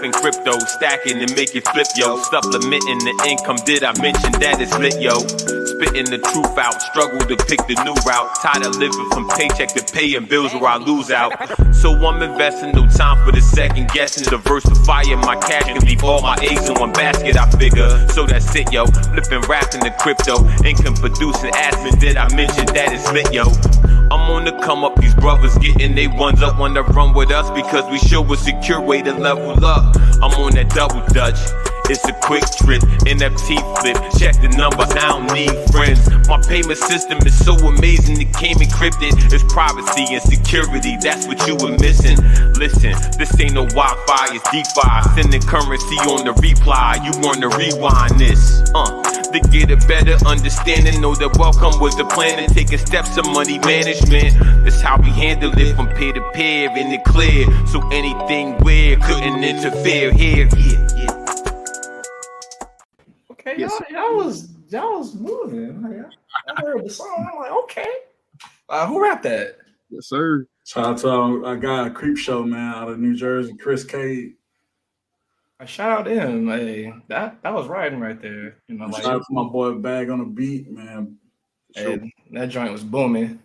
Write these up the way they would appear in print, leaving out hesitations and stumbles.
rapping crypto, stacking and make it flip, yo. Supplementing the income, did I mention that it's lit, yo? Spitting the truth out, struggle to pick the new route. Tired of living from paycheck to paying bills where I lose out. So I'm investing, no time for the second guessing. Diversifying my cash, can leave all my eggs in one basket, I figure. So that's it, yo. Flipping, rapping the crypto, income producing admin, did I mention that it's lit, yo? I'm on the come up, these brothers getting they ones up, wanna run with us because we show a secure way to level up. I'm on that double dutch, it's a quick trip, NFT flip, check the numbers, I don't need friends. My payment system is so amazing, it came encrypted. It's privacy and security, that's what you were missing. Listen, this ain't no Wi-Fi, it's DeFi. Sending currency on the reply, you wanna rewind this. To get a better understanding, know that welcome was the plan and taking steps to money management. That's how we handle it from peer to peer in the clear. So anything weird couldn't interfere here. Okay, yes. y'all was moving. I heard the song. I'm like, okay. Who rapped that? Yes, sir. Shout out to our guy, Creep Show, man, out of New Jersey, Chris Cade. Shout out to him. Hey, that was riding right there. You know, like, shout out to my boy Bag on the beat, man. Hey, that joint was booming.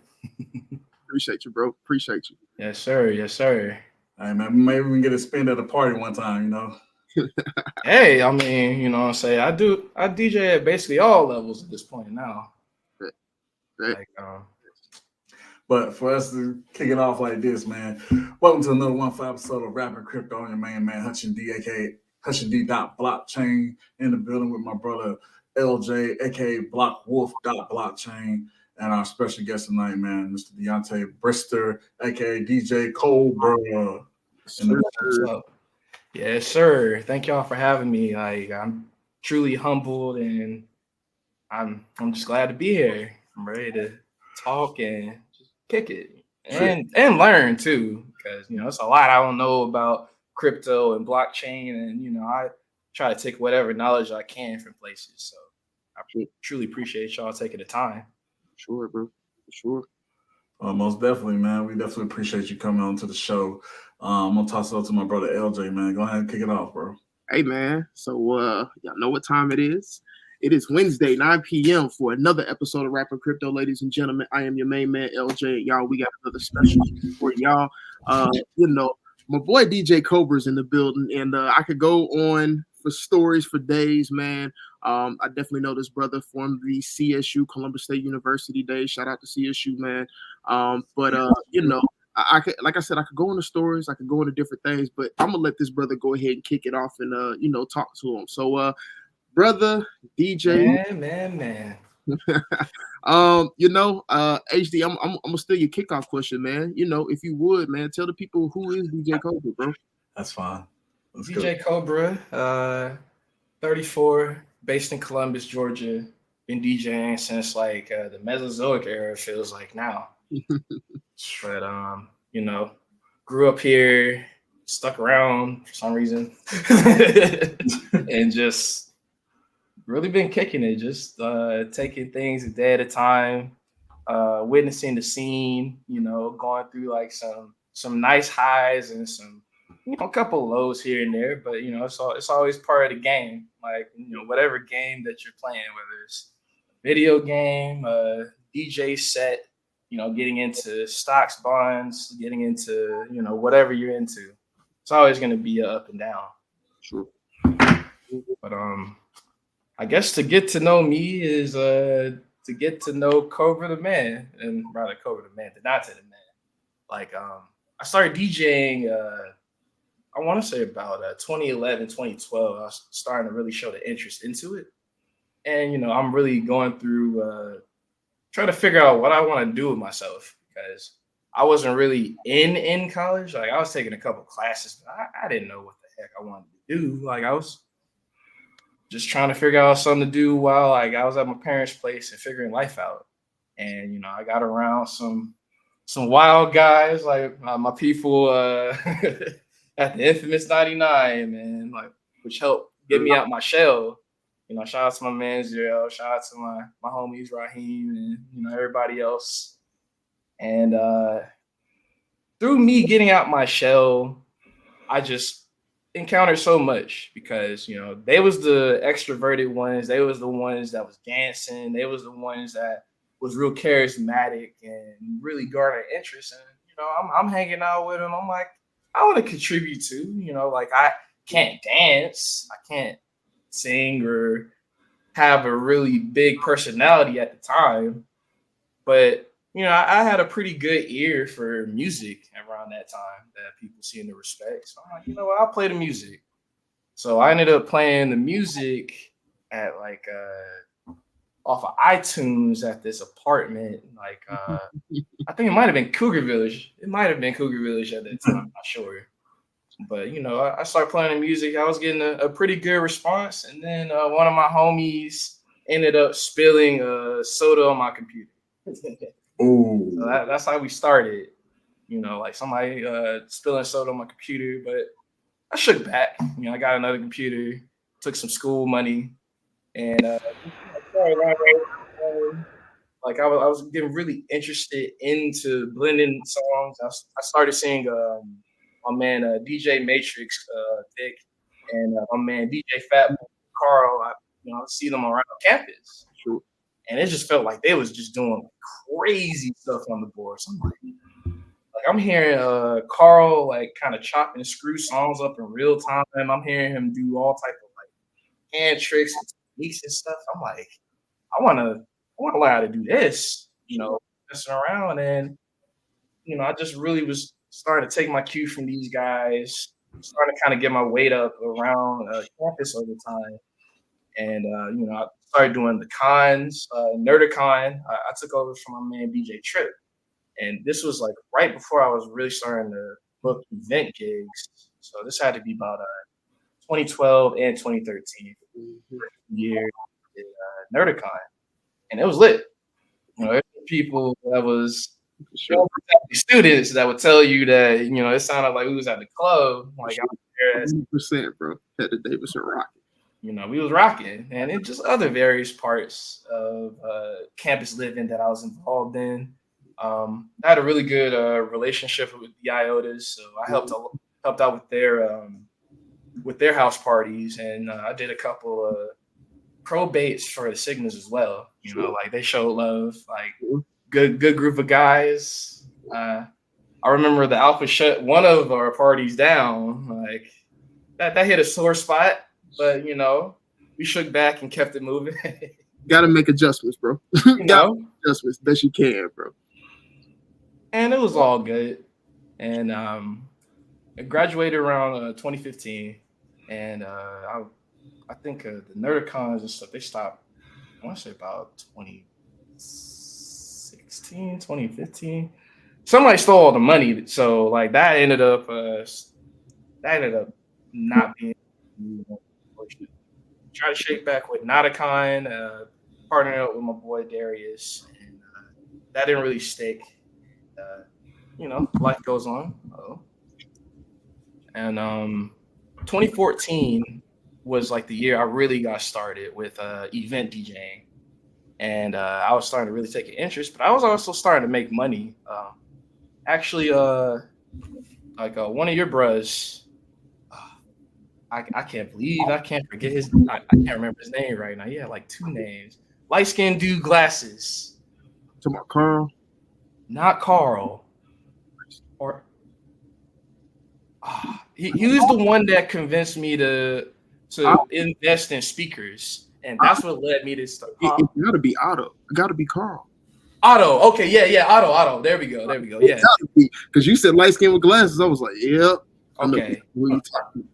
Appreciate you, bro. Appreciate you. Yes, sir. Yes, sir. Hey, man, maybe we can get a spin at a party one time, you know. Hey, I mean, you know what I'm saying? I DJ at basically all levels at this point now. Like, but for us to kick it off like this, man, welcome to another 1 episode of Rapping Crypto. On your main man, HUTCH D, aka HUTCH D Blockchain, in the building with my brother LJ, aka Block Wolf Blockchain, and our special guest tonight, man, Mr. Deontay Brister, aka DJ Cobra. Yes, sir. Thank y'all for having me. Like, I'm truly humbled, and I'm just glad to be here. I'm ready to talk and just kick it and learn too, because you know it's a lot I don't know about crypto and blockchain, and you know I try to take whatever knowledge I can from places. So I truly appreciate y'all taking the time. Sure, bro. Sure. Most definitely, man. We definitely appreciate you coming on to the show. I'm gonna toss it up to my brother LJ, man. Go ahead and kick it off, bro. Hey, man. So y'all know what time it is. It is Wednesday, 9 p.m. for another episode of Rapping Crypto, ladies and gentlemen. I am your main man, LJ. Y'all, we got another special for y'all. You know, my boy DJ Cobra's in the building, and I could go on for stories for days, man. I definitely know this brother from the CSU, Columbus State University days. Shout out to CSU, man. But you know, I could, like I said, I could go into stories, I could go into different things, but I'm gonna let this brother go ahead and kick it off and you know, talk to him. So brother DJ, man. You know, HD, I'm gonna steal your kickoff question, man. You know, if you would, man, tell the people who is DJ Cobra, bro. That's fine. Let's DJ Cobra, 34, based in Columbus, Georgia. Been DJing since like the Mesozoic era, feels like now. But you know, grew up here, stuck around for some reason, and just really been kicking it, just taking things a day at a time, witnessing the scene, you know, going through like some nice highs and some, you know, a couple of lows here and there, but you know, it's always part of the game. Like, you know, whatever game that you're playing, whether it's a video game, DJ set, you know, getting into stocks, bonds, getting into, you know, whatever you're into, it's always going to be up and down. Sure. But I guess to get to know me is to get to know Cobra the man, and rather Cobra the man, Deontay the man. Like I started DJing. I want to say about 2011, 2012. I was starting to really show the interest into it, and you know, I'm really going through. Trying to figure out what I want to do with myself, because I wasn't really in college. Like, I was taking a couple classes, but I didn't know what the heck I wanted to do. Like, I was just trying to figure out something to do while like I was at my parents' place and figuring life out. And you know, I got around some wild guys, like my people at the infamous 99, man, like, which helped get me out my shell. You know, shout out to my man Zero, shout out to my homies Raheem, and you know, everybody else. And through me getting out my shell, I just encountered so much because, you know, they was the extroverted ones. They was the ones that was dancing. They was the ones that was real charismatic and really garnered interest. And, you know, I'm hanging out with them. I'm like, I want to contribute too. You know, like I can't dance. I can't sing or have a really big personality at the time. But you know, I had a pretty good ear for music around that time that people seemed to respect. So I'm like, you know what, I'll play the music. So I ended up playing the music at like off of iTunes at this apartment. Like I think it might have been Cougar Village. It might have been Cougar Village at that time. I'm not sure. But you know, I started playing the music. I was getting a pretty good response, and then one of my homies ended up spilling soda on my computer. Oh, So that's how we started. You know, like somebody spilling soda on my computer, but I shook back. You know, I got another computer, took some school money, and like I was getting really interested into blending songs. I started seeing my man DJ Matrix Vic and my man DJ Fat Carl. I see them around campus. Sure. And it just felt like they was just doing crazy stuff on the board. So I'm hearing Carl like kind of chop and screw songs up in real time. I'm hearing him do all type of like hand tricks and techniques and stuff. I'm like, I wanna learn how to do this, you know, messing around. And you know, I just really was starting to take my cue from these guys, starting to kind of get my weight up around campus over time. And you know, I started doing the cons, Nerdicon. I took over from my man BJ Tripp, and this was like right before I was really starting to book event gigs. So this had to be about 2012 and 2013 year in Nerdicon, and it was lit. You know, there were people that was students that would tell you that, you know, it sounded like we was at the club. Like I was there, 100%, bro. At the Davidson Rocket. you know, we was rocking, and it just other various parts of campus living that I was involved in. I had a really good relationship with the IOTAs, so I helped out with their house parties, and I did a couple of probates for the Sigmas as well. You know, like they showed love, like good group of guys. I remember the Alpha shut one of our parties down, like that hit a sore spot. But you know, we shook back and kept it moving. Got to make adjustments, bro. You know, adjustments best you can, bro. And it was all good. And I graduated around 2015, and I think the Nerdicons and stuff, they stopped. I want to say about 2016, 2015. Somebody stole all the money, so like that ended up not being. Try to shake back with Nauticon, partnering up with my boy Darius, and that didn't really stick. You know, life goes on. And 2014 was like the year I really got started with event DJing, and I was starting to really take an interest. But I was also starting to make money. Actually, like one of your bros. I can't believe I can't forget his. I can't remember his name right now. He had like two names. Light skinned dude, glasses. To my Carl. Not Carl. Or he was the one that convinced me to invest in speakers, and that's what led me to start. It gotta be Otto. It gotta be Carl. Otto. Okay, yeah, Otto. There we go. Yeah. Because you said light skin with glasses. I was like, yep. Okay.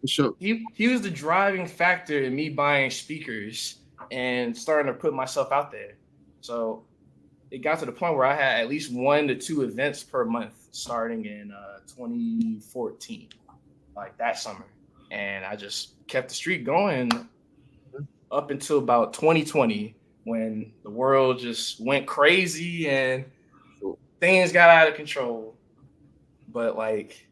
Sure. He was the driving factor in me buying speakers and starting to put myself out there. So it got to the point where I had at least 1 to 2 events per month starting in 2014, like that summer. And I just kept the streak going up until about 2020 when the world just went crazy and things got out of control. But like,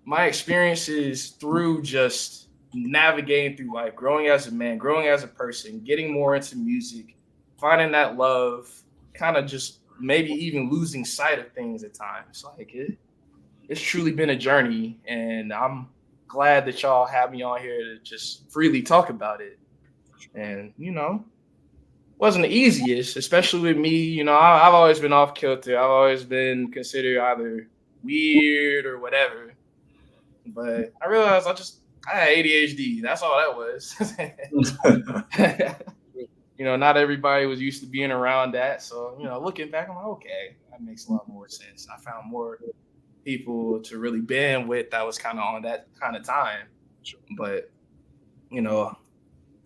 my experiences through just navigating through life, growing as a man, growing as a person, getting more into music, finding that love, kind of just maybe even losing sight of things at times. Like it's truly been a journey, and I'm glad that y'all have me on here to just freely talk about it. And, you know, wasn't the easiest, especially with me. You know, I've always been off kilter. I've always been considered either weird or whatever. But I realized I had ADHD. That's all that was. You know, not everybody was used to being around that. So, you know, looking back, I'm like, okay, that makes a lot more sense. I found more people to really band with that was kind of on that kind of time. But, you know, a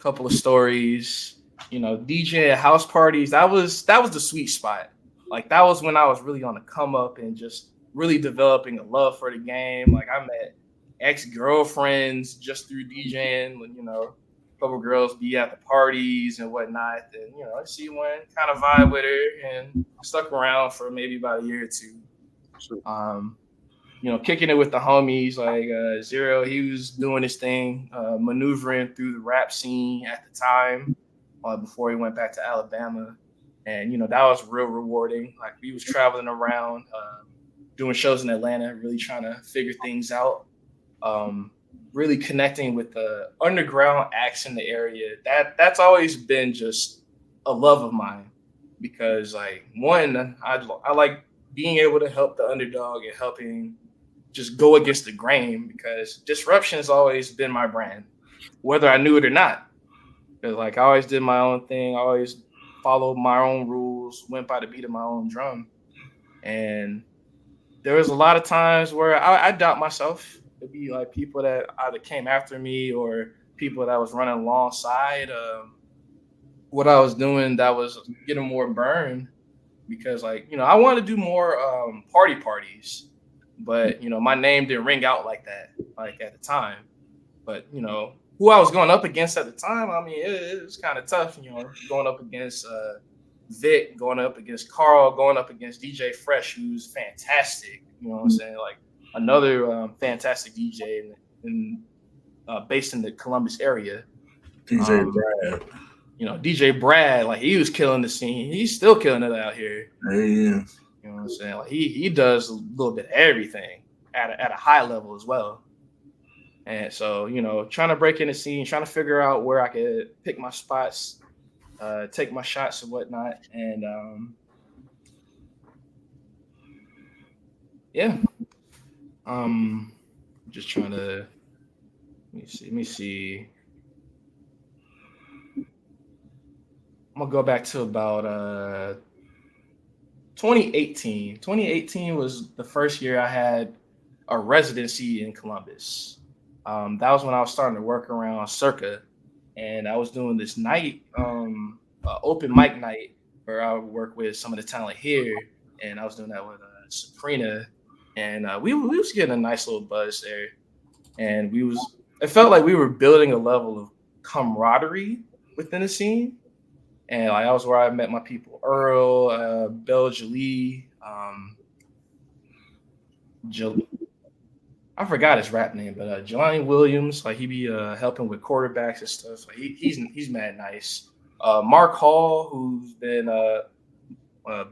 couple of stories, you know, DJ at house parties, that was the sweet spot. Like, that was when I was really on the come up and just really developing a love for the game. Like, I met ex-girlfriends just through DJing, you know, a couple girls be at the parties and whatnot. And, you know, I see one kind of vibe with her and stuck around for maybe about a year or two. You know, kicking it with the homies like Zero, he was doing his thing, maneuvering through the rap scene at the time before he went back to Alabama. And, you know, that was real rewarding. Like, we was traveling around, doing shows in Atlanta, really trying to figure things out, really connecting with the underground acts in the area. That's always been just a love of mine because, like, one, I like being able to help the underdog and helping just go against the grain because disruption has always been my brand, whether I knew it or not. Because, like, I always did my own thing. I always followed my own rules, went by the beat of my own drum. And there was a lot of times where I doubt myself. It'd be like people that either came after me or people that was running alongside what I was doing that was getting more burned because, like, you know, I wanted to do more parties. But, you know, my name didn't ring out like that, like at the time. But, you know, who I was going up against at the time, I mean, it was kind of tough, you know, going up against Vic, going up against Carl, going up against DJ Fresh, who's fantastic. You know what I'm saying? Like, another fantastic DJ based in the Columbus area. DJ Brad. You know, DJ Brad, like, he was killing the scene. He's still killing it out here. Yeah. You know what I'm saying? Like, he does a little bit of everything at a high level as well. And so, you know, trying to break in the scene, trying to figure out where I could pick my spots, take my shots and whatnot. And yeah. Just trying to let me see. I'm gonna go back to about 2018. 2018 was the first year I had a residency in Columbus. That was when I was starting to work around Circa, and I was doing this night, open mic night, where I would work with some of the talent here, and I was doing that with Sabrina, and we was getting a nice little buzz there, and it felt like we were building a level of camaraderie within the scene. And, like, that was where I met my people, Earl, Bell Jolie, I forgot his rap name, but Jelani Williams, like, he be helping with quarterbacks and stuff. Like, he's mad nice. Mark Hall, who's been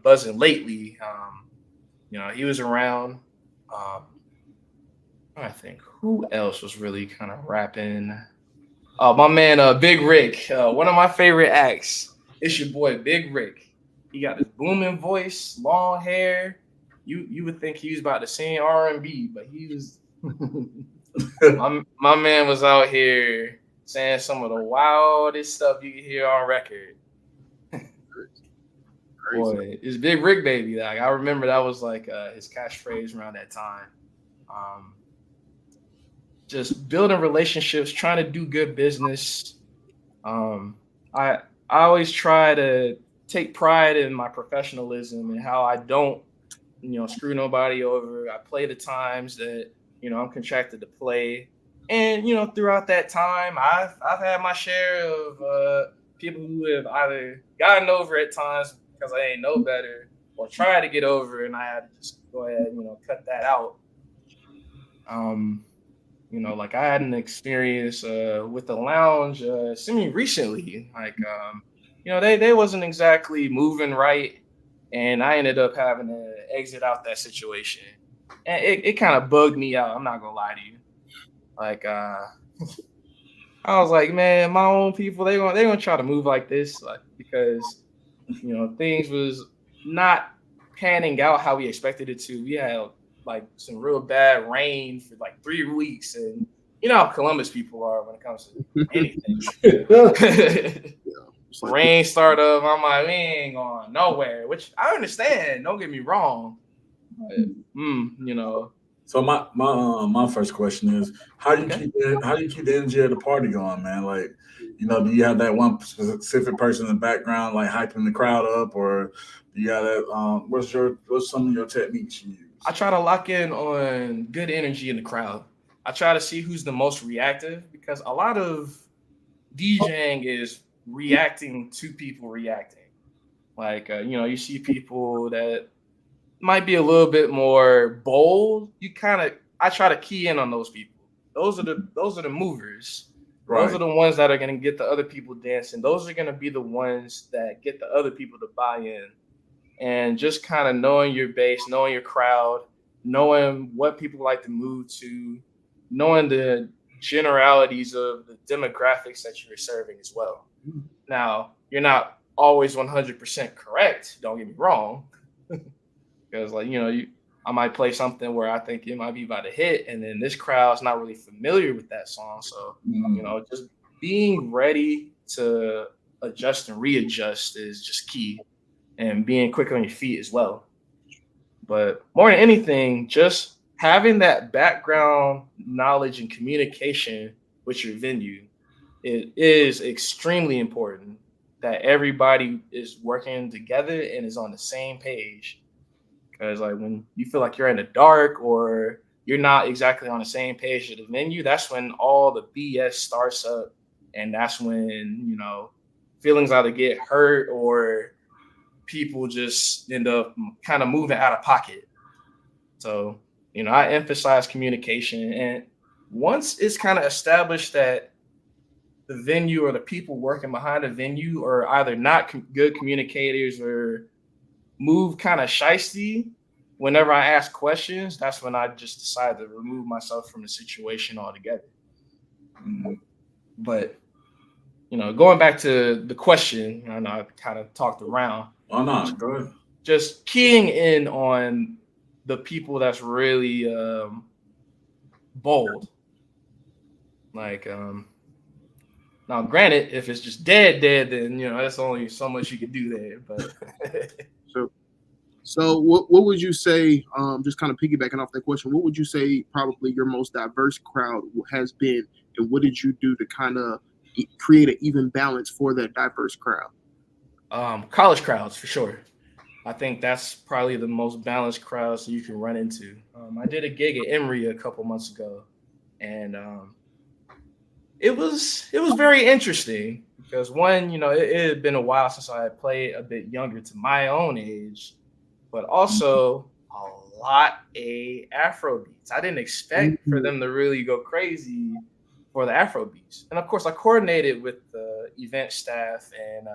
buzzing lately, you know, he was around. I think who else was really kind of rapping? My man, Big Rick, one of my favorite acts. It's your boy, Big Rick. He got this booming voice, long hair. You would think he was about to sing R&B, but he was my man was out here saying some of the wildest stuff you can hear on record. Boy, it's Big Rick, baby. Like, I remember that was like his catchphrase around that time. Just building relationships, trying to do good business. I always try to take pride in my professionalism and how I don't, you know, screw nobody over. I play the times that, you know, I'm contracted to play. And, you know, throughout that time, I've had my share of people who have either gotten over at times because I ain't know better or tried to get over, and I had to just go ahead and, you know, cut that out. You know, like, I had an experience with the lounge semi-recently. Like, you know, they wasn't exactly moving right, and I ended up having to exit out that situation. And it kind of bugged me out. I'm not going to lie to you. Like I was like, man, my own people, they gonna try to move like this, like because things was not panning out how we expected it to. We had like some real bad rain for like 3 weeks, and you know how Columbus people are when it comes to anything. Like, rain start up, I'm like, we ain't going nowhere, which I understand. Don't get me wrong. But, So my first question is, how do you keep the energy of the party going, man? Like, do you have that one specific person in the background like hyping the crowd up, or do you have that? What's some of your techniques you use? I try to lock in on good energy in the crowd. I try to see who's the most reactive, because a lot of DJing is reacting to people reacting. Like you see people that might be a little bit more bold. I try to key in on those people. Those are the movers. Right. Those are the ones that are going to get the other people dancing. Those are going to be the ones that get the other people to buy in. And just kind of knowing your base, knowing your crowd, knowing what people like to move to, knowing the generalities of the demographics that you're serving as well. Now, you're not always 100% correct. Don't get me wrong. Because I might play something where I think it might be about to hit, and then this crowd's not really familiar with that song. So, just being ready to adjust and readjust is just key, and being quick on your feet as well. But more than anything, just having that background knowledge and communication with your venue, it is extremely important that everybody is working together and is on the same page. Because like when you feel like you're in the dark or you're not exactly on the same page at the venue, that's when all the BS starts up, and that's when feelings either get hurt or people just end up kind of moving out of pocket. So I emphasize communication, and once it's kind of established that the venue or the people working behind the venue are either not good communicators or move kind of shiesty, whenever I ask questions, that's when I just decide to remove myself from the situation altogether. But going back to the question, I know I kind of talked around. Oh no, go ahead. Just keying in on the people that's really bold. Like now, granted, if it's just dead, then that's only so much you can do there. But so what would you say? Just kind of piggybacking off that question, what would you say probably your most diverse crowd has been, and what did you do to kind of create an even balance for that diverse crowd? College crowds for sure. I think that's probably the most balanced crowds you can run into. I did a gig at Emory a couple months ago, and it was very interesting because one, it had been a while since I had played a bit younger to my own age, but also a lot of Afro beats. I didn't expect for them to really go crazy for the Afro beats, and of course, I coordinated with the event staff, and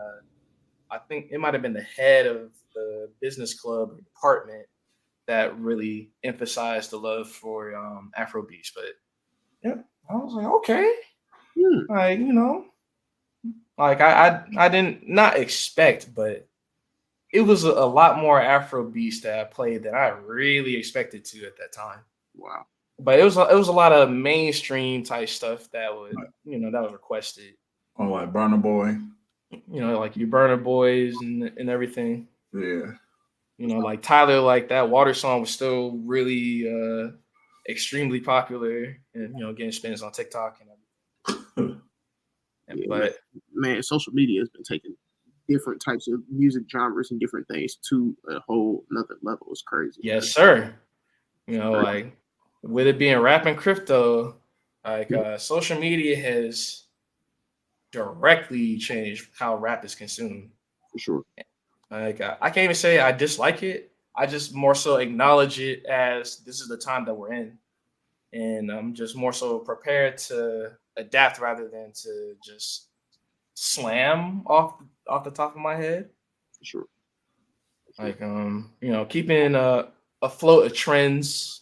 I think it might have been the head of the business club or department that really emphasized the love for Afro beats. But yeah, I was like, okay. Like, like I didn't not expect, but it was a lot more Afro beats that I played than I really expected to at that time. Wow. But it was a lot of mainstream type stuff that would, that was requested. Oh, like Burna Boy. Like your Burna Boys and everything. Yeah. Like Tyler, like that Water song was still really extremely popular, and getting spins on TikTok and everything. Yeah, but man, social media has been taking different types of music genres and different things to a whole another level. It's crazy. Yes, sir. Like with it being rap and crypto, like social media has directly changed how rap is consumed. For sure. Like I can't even say I dislike it. I just more so acknowledge it as this is the time that we're in, and I'm just more so prepared to adapt rather than to just slam off the top of my head. For sure. Like keeping afloat of trends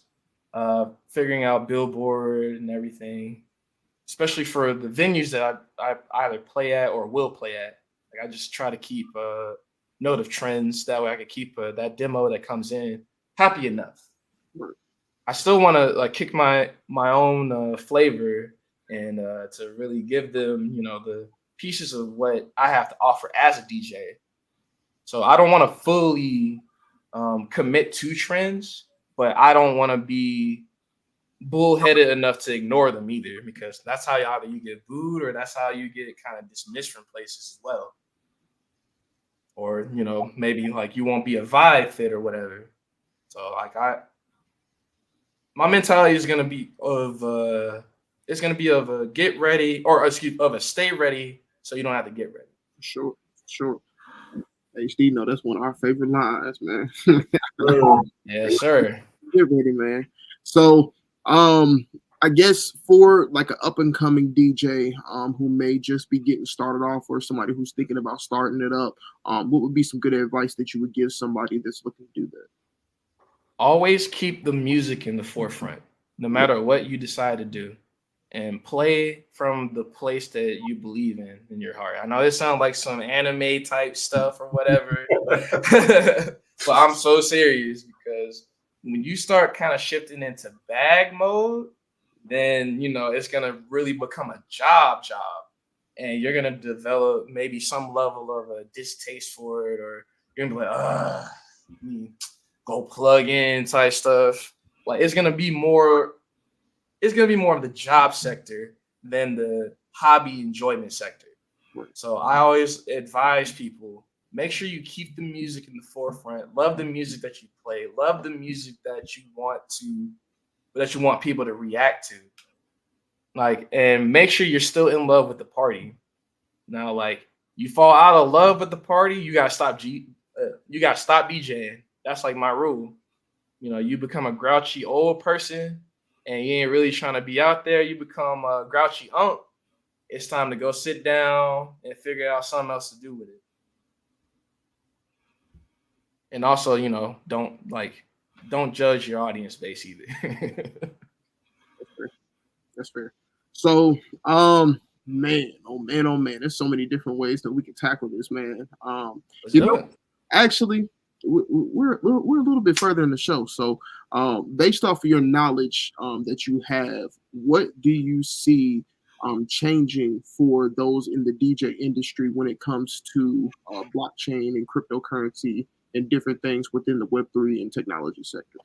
figuring out Billboard and everything, especially for the venues that I either play at or will play at. Like I just try to keep note of trends. That way I can keep that demo that comes in happy enough. I still want to like kick my own flavor and to really give them, the pieces of what I have to offer as a DJ. So I don't want to fully commit to trends, but I don't want to be bullheaded enough to ignore them either, because that's how either you get booed or that's how you get kind of dismissed from places as well. Or, maybe like you won't be a vibe fit or whatever. So like my mentality is gonna be of a get ready, or excuse, of a stay ready so you don't have to get ready. Sure. HD, that's one of our favorite lines, man. Yes, sir. Get ready, man. So I guess for like an up and coming DJ who may just be getting started off, or somebody who's thinking about starting it up, what would be some good advice that you would give somebody that's looking to do that? Always keep the music in the forefront, no matter what you decide to do, and play from the place that you believe in your heart. I know this sounds like some anime type stuff or whatever, but I'm so serious, because when you start kind of shifting into bag mode, then, it's going to really become a job, and you're going to develop maybe some level of a distaste for it, or you're going to be like, go plug in type stuff. Like it's gonna be more of the job sector than the hobby enjoyment sector. So I always advise people, make sure you keep the music in the forefront. Love the music that you play. Love the music that you want people to react to. Like, and make sure you're still in love with the party. Now, like, you fall out of love with the party, you gotta stop DJing. That's like my rule. You become a grouchy old person and you ain't really trying to be out there. You become a grouchy unk. It's time to go sit down and figure out something else to do with it. And also, don't judge your audience base either. That's fair. So, man, oh man, there's so many different ways that we can tackle this, man. Actually, we're a little bit further in the show. So, based off of your knowledge that you have, what do you see changing for those in the DJ industry when it comes to blockchain and cryptocurrency and different things within the Web3 and technology sector?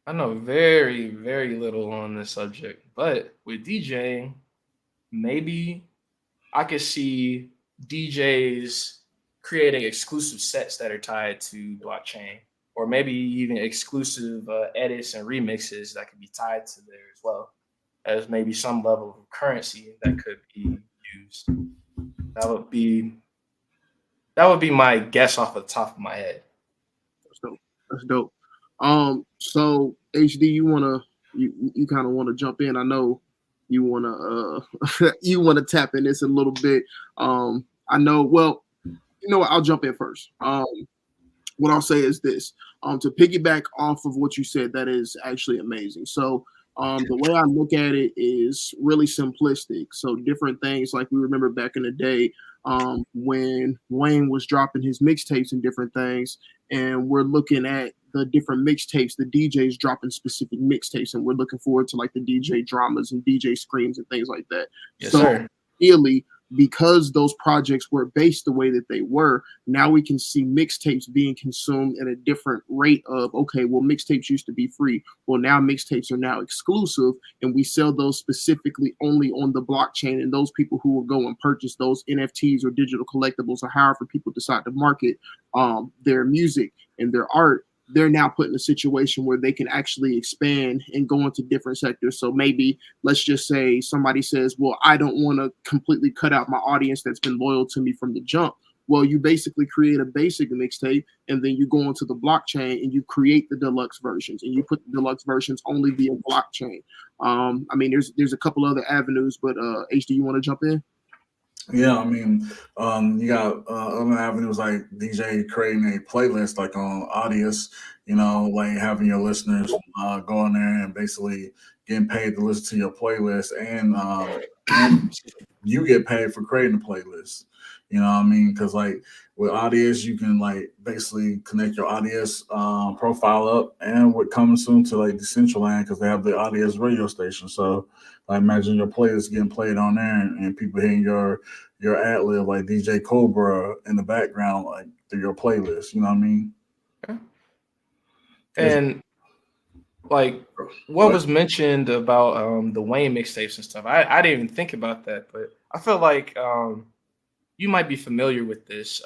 I know very, very little on this subject, but with DJing, maybe I could see DJs creating exclusive sets that are tied to blockchain, or maybe even exclusive edits and remixes that could be tied to there as well, as maybe some level of currency that could be used. That would be my guess off the top of my head. That's dope. So HD, you kind of want to jump in. I know you want to tap in this a little bit. I know. Well, what? I'll jump in first. What I'll say is this: to piggyback off of what you said, that is actually amazing. So, the way I look at it is really simplistic. So, different things like we remember back in the day when Wayne was dropping his mixtapes and different things, and we're looking at the different mixtapes, the DJs dropping specific mixtapes, and we're looking forward to like the DJ dramas and DJ screams and things like that. Yes, so, sir. Really, because those projects were based the way that they were, now we can see mixtapes being consumed at a different rate of, okay, well, mixtapes used to be free. Well, now mixtapes are now exclusive, and we sell those specifically only on the blockchain, and those people who will go and purchase those NFTs or digital collectibles or however people decide to market their music and their art, they're now put in a situation where they can actually expand and go into different sectors. So maybe let's just say somebody says, well, I don't want to completely cut out my audience that's been loyal to me from the jump. Well, you basically create a basic mixtape, and then you go onto the blockchain and you create the deluxe versions, and you put the deluxe versions only via blockchain. I mean, there's a couple other avenues, but HD, you want to jump in? Yeah, I mean, you got other avenues like DJ creating a playlist like on Audius, like having your listeners go in there and basically getting paid to listen to your playlist, and you get paid for creating the playlist. You know what I mean? Because like with Audius, you can like basically connect your Audius profile up, and with coming soon to like Decentraland because they have the Audius radio station. So I imagine your playlist getting played on there, and people hearing your ad lib like DJ Cobra in the background, like through your playlist. You know what I mean? And like what was mentioned about the Wayne mixtapes and stuff, I didn't even think about that, but I feel like you might be familiar with this.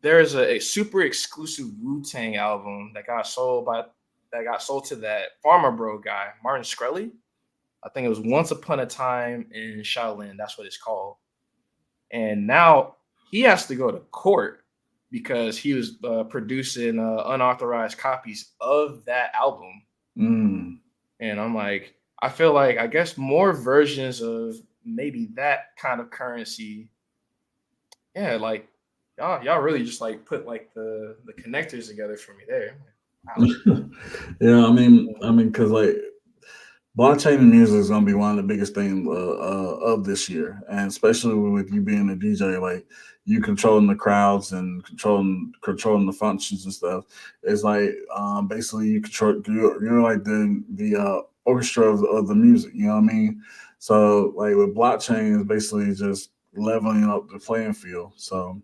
There's a super exclusive Wu-Tang album that got sold to that Farmer Bro guy, Martin Shkreli. I think it was Once Upon a Time in Shaolin. That's what it's called. And now he has to go to court because he was producing unauthorized copies of that album. Mm. And I'm like, I feel like, I guess more versions of maybe that kind of currency. Yeah, like y'all really just like put like the connectors together for me there. Wow. Yeah, I mean, because like blockchain and music is gonna be one of the biggest things of this year, and especially with you being a DJ, like you controlling the crowds and controlling the functions and stuff. It's like basically you control. You're like the orchestra of the music. You know what I mean? So like with blockchain, is basically just leveling up the playing field. So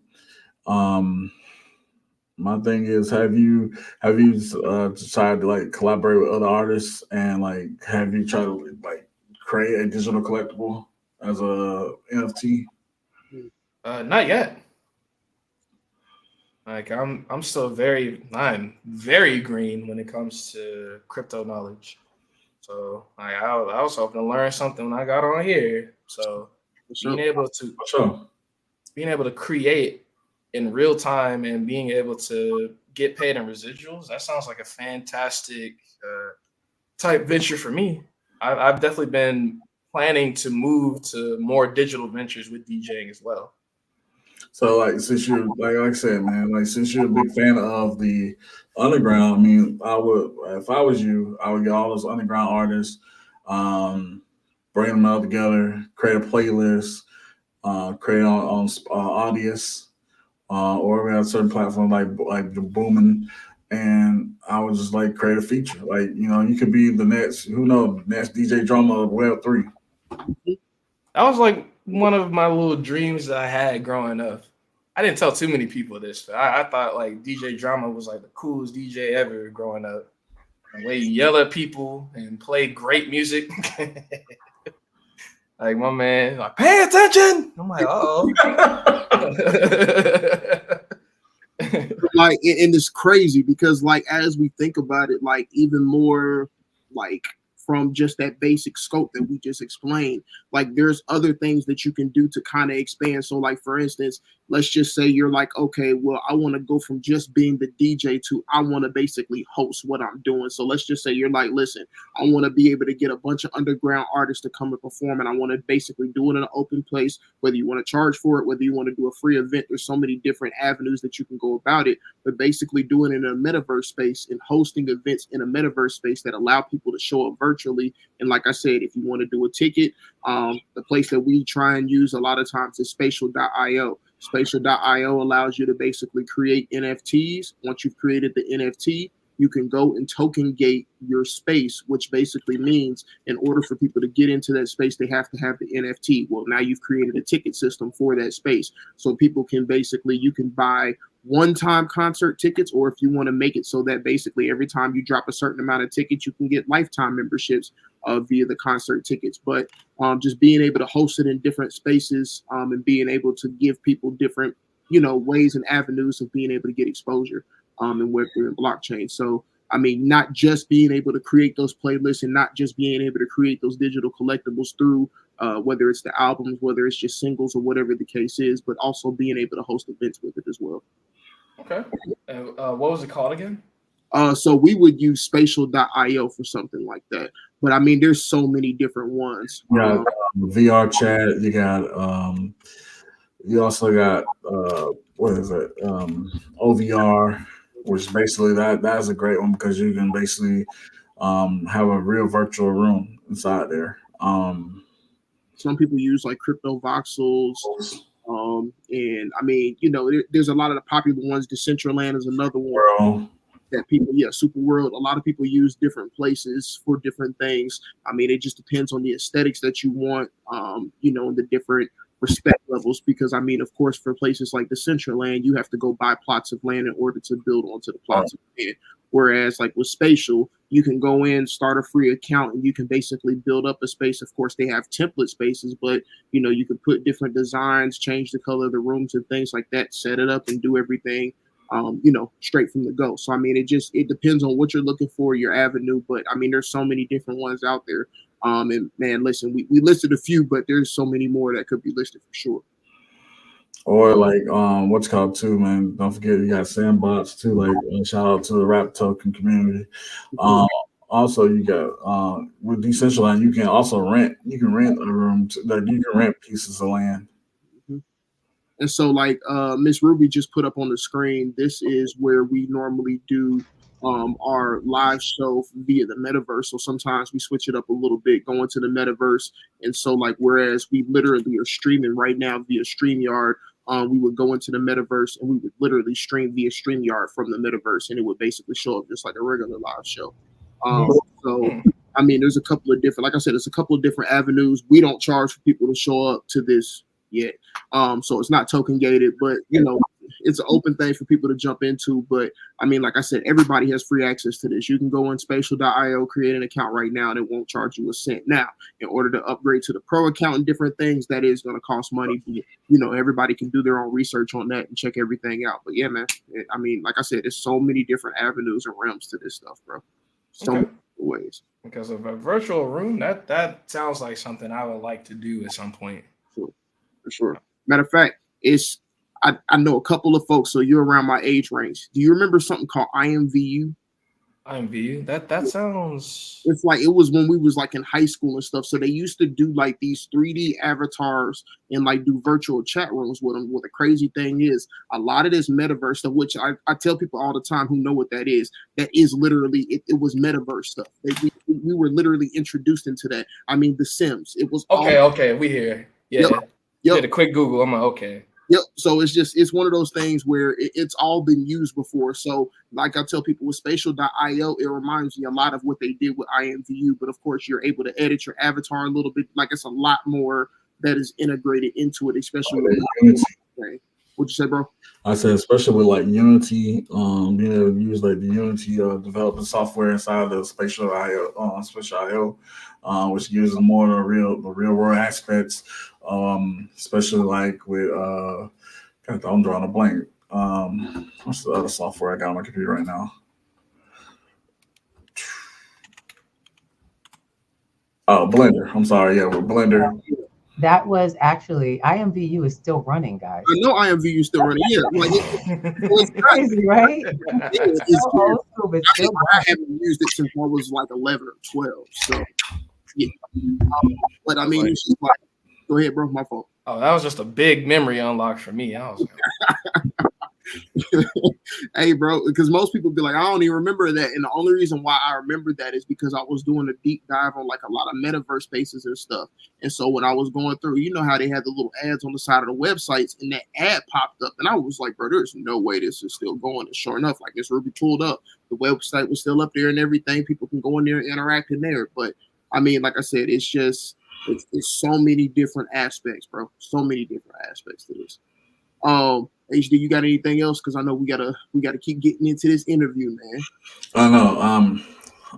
my thing is, have you decided to like collaborate with other artists, and like have you tried to like create a digital collectible as a NFT? Not yet. Like I'm very green when it comes to crypto knowledge. So like I was hoping to learn something when I got on here. So being able to create in real time and being able to get paid in residuals, that sounds like a fantastic type venture for me. I've definitely been planning to move to more digital ventures with DJing as well. So like since you're like I said, man, like since you're a big fan of the underground, I mean, I would if I was you, I would get all those underground artists, bring them all together, create a playlist, create on Audius, or we have certain platforms like the Booming, and I would just like create a feature. Like you could be the next, who knows, next DJ drama of Web3. That was like one of my little dreams that I had growing up. I didn't tell too many people this, but I thought like DJ Drama was like the coolest DJ ever growing up. The way he yell at people and play great music. Like my man, like pay attention. I'm like, Like, and it's crazy because like as we think about it, like even more like from just that basic scope that we just explained, like there's other things that you can do to kind of expand. So like for instance, let's just say you're like, okay, well, I want to go from just being the DJ to I want to basically host what I'm doing. So let's just say you're like, listen, I want to be able to get a bunch of underground artists to come and perform, and I want to basically do it in an open place, whether you want to charge for it, whether you want to do a free event. There's so many different avenues that you can go about it, but basically doing it in a metaverse space and hosting events in a metaverse space that allow people to show up virtually. And like I said, if you want to do a ticket, the place that we try and use a lot of times is spatial.io. Spatial.io allows you to basically create NFTs. Once you've created the NFT, you can go and token gate your space, which basically means in order for people to get into that space, they have to have the NFT. Well, now you've created a ticket system for that space. So people can basically, you can buy one-time concert tickets, or if you want to make it so that basically every time you drop a certain amount of tickets, you can get lifetime memberships via the concert tickets. But just being able to host it in different spaces and being able to give people different, ways and avenues of being able to get exposure in Web3 and blockchain. So, I mean, not just being able to create those playlists and not just being able to create those digital collectibles through whether it's the albums, whether it's just singles or whatever the case is, but also being able to host events with it as well. Okay. What was it called again? So we would use spatial.io for something like that. But I mean, there's so many different ones. You got VR chat. You got You also got what is it? OVR, which basically that's a great one because you can basically have a real virtual room inside there. Some people use like crypto voxels. And I mean, there's a lot of the popular ones. Decentraland is another one. World. That people, Super World. A lot of people use different places for different things. I mean, it just depends on the aesthetics that you want, the different respect levels. Because I mean, of course, for places like Decentraland, you have to go buy plots of land in order to build onto the plots of land. Whereas like with Spatial, you can go in, start a free account, and you can basically build up a space. Of course, they have template spaces, but you can put different designs, change the color of the rooms and things like that, set it up and do everything straight from the go. So I mean, it depends on what you're looking for, your avenue. But I mean, there's so many different ones out there. And man, listen, we listed a few, but there's so many more that could be listed for sure. Or like what's called too, man. Don't forget you got Sandbox too. Like shout out to the rap token community. Also you got with Decentraland, you can also rent. You can rent a room. You can rent pieces of land. And so, like Miss Ruby just put up on the screen, this is where we normally do our live show via the metaverse. So sometimes we switch it up a little bit, go into the metaverse. And so, like, whereas we literally are streaming right now via StreamYard, we would go into the metaverse and we would literally stream via StreamYard from the metaverse, and it would basically show up just like a regular live show. So, I mean, there's a couple of different, like I said, there's a couple of different avenues. We don't charge for people to show up to this yet. So it's not token gated, but it's an open thing for people to jump into. But I mean, like I said, everybody has free access to this. You can go on spatial.io, create an account right now, and it won't charge you a cent. Now, in order to upgrade to the pro account and different things, that is going to cost money. But, everybody can do their own research on that and check everything out. But yeah, man, I mean, like I said, there's so many different avenues and realms to this stuff, bro. So many ways. Because of a virtual room, that sounds like something I would like to do at some point. For sure. Matter of fact, I know a couple of folks, so you're around my age range. Do you remember something called IMVU? IMVU? That sounds... It's like, it was when we was like in high school and stuff. So they used to do like these 3D avatars and like do virtual chat rooms with them. Well, the crazy thing is a lot of this metaverse stuff, which I tell people all the time who know what that is literally, it was metaverse stuff. We were literally introduced into that. I mean, The Sims. It was okay, we here. Yeah. Yep. Did a quick Google. I'm like, okay. Yep. So it's one of those things where it's all been used before. So like I tell people with spatial.io, it reminds me a lot of what they did with IMVU. But of course, you're able to edit your avatar a little bit. Like it's a lot more that is integrated into it, especially with Unity. What'd you say, bro? I said, especially with like Unity, being able to use like the Unity developing software inside the spatial.io, which uses more of the real world aspects, especially like with I'm drawing a blank. What's the other software I got on my computer right now? Oh, Blender. I'm sorry. Yeah, with Blender. That was actually IMVU is still running, guys. I know IMVU is still running. Yeah, like it's crazy, right? It's old school, but still I haven't used it since I was like 11 or 12. So yeah, but I mean, it's just like, go ahead, bro. My fault. Oh, that was just a big memory unlock for me. I was like, hey, bro, because most people be like, I don't even remember that. And the only reason why I remember that is because I was doing a deep dive on like a lot of metaverse spaces and stuff. And so when I was going through, you know how they had the little ads on the side of the websites, and that ad popped up, and I was like, bro, there's no way this is still going. And sure enough, like, it's Ruby pulled up, the website was still up there and everything. People can go in there and interact in there. But I mean, like I said, it's just it's so many different aspects, bro. So many different aspects to this. HD, you got anything else? Because I know we gotta keep getting into this interview, man. I know.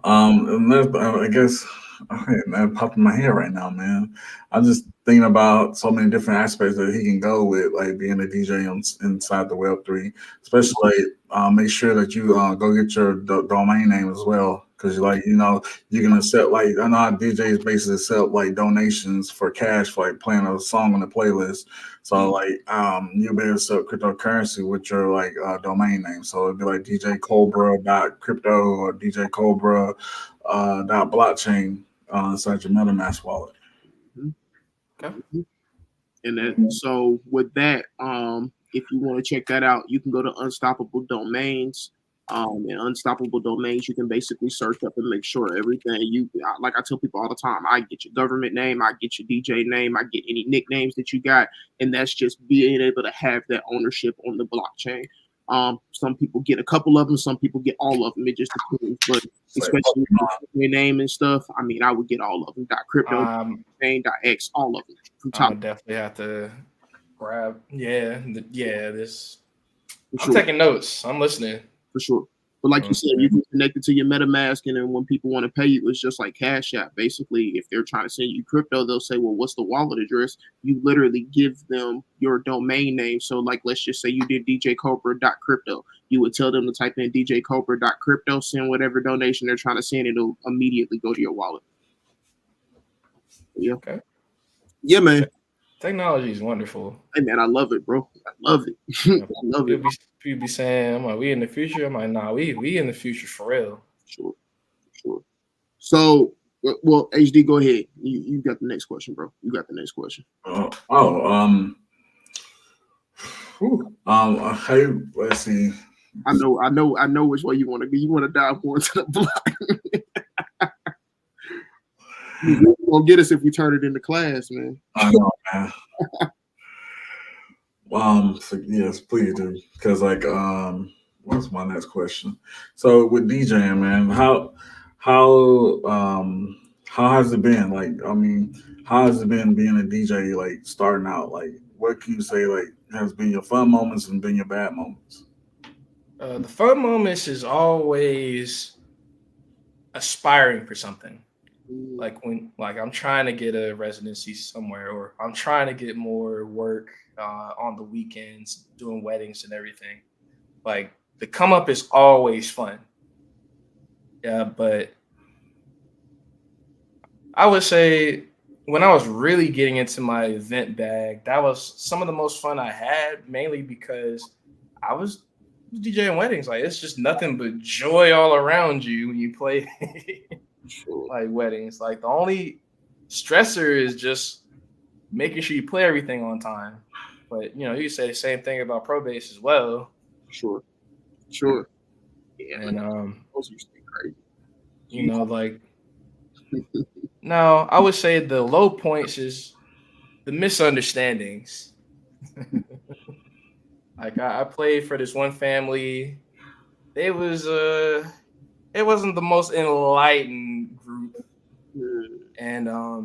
I guess that popped in my head right now, man. I'm just thinking about so many different aspects that he can go with, like being a DJ inside the Web3. Especially, make sure that you go get your domain name as well. Because, like, you know, you can accept, like, I know how DJs basically accept, like, donations for cash for, like, playing a song on the playlist. So, like, you'll be able to accept cryptocurrency with your, like, domain name. So, it'd be like djcobra.crypto or djcobra.blockchain inside your MetaMask wallet. Okay. And then, so with that, if you want to check that out, you can go to Unstoppable Domains. And Unstoppable Domains, you can basically search up and make sure everything like I tell people all the time, I get your government name, I get your DJ name, I get any nicknames that you got, and that's just being able to have that ownership on the blockchain. Some people get a couple of them, some people get all of them. It just depends, but especially your name and stuff. I mean, I would get all of them. .crypto, .x, all of them from top. I would definitely have to grab. This. For I'm taking notes. I'm listening. For sure. But like you said, you can connect it to your MetaMask, and then when people want to pay you, it's just like Cash App. Basically, if they're trying to send you crypto, they'll say, well, what's the wallet address? You literally give them your domain name. So like, let's just say you did djcobra.crypto. You would tell them to type in djcobra.crypto, send whatever donation they're trying to send, it'll immediately go to your wallet. Yeah. Okay. Yeah, man. Technology is wonderful. Hey, man, I love it, bro. I love it. I love it. People be saying, I'm like, we in the future? I'm like, nah, we in the future for real. Sure. So, well, HD, go ahead. You got the next question, bro. You got the next question. Hey, let's see. I know which way you want to be. You want to dive more into the block. You're gonna get us if we turn it into class, man. I know, man. So yes, please do. Because what's my next question? So with DJing, man, how has it been? Like, I mean, how has it been being a DJ? Like starting out, like what can you say? Like has been your fun moments and been your bad moments? The fun moments is always aspiring for something. Like when I'm trying to get a residency somewhere, or I'm trying to get more work on the weekends doing weddings and everything. Like the come up is always fun. Yeah, but I would say when I was really getting into my event bag, that was some of the most fun I had, mainly because I was DJing weddings. Like it's just nothing but joy all around you when you play like weddings. Like the only stressor is just making sure you play everything on time. But you know, you say the same thing about probates as well. Sure. Yeah, and those used to be crazy. You know, like no, I would say the low points is the misunderstandings. Like I played for this one family. It wasn't the most enlightened group, and I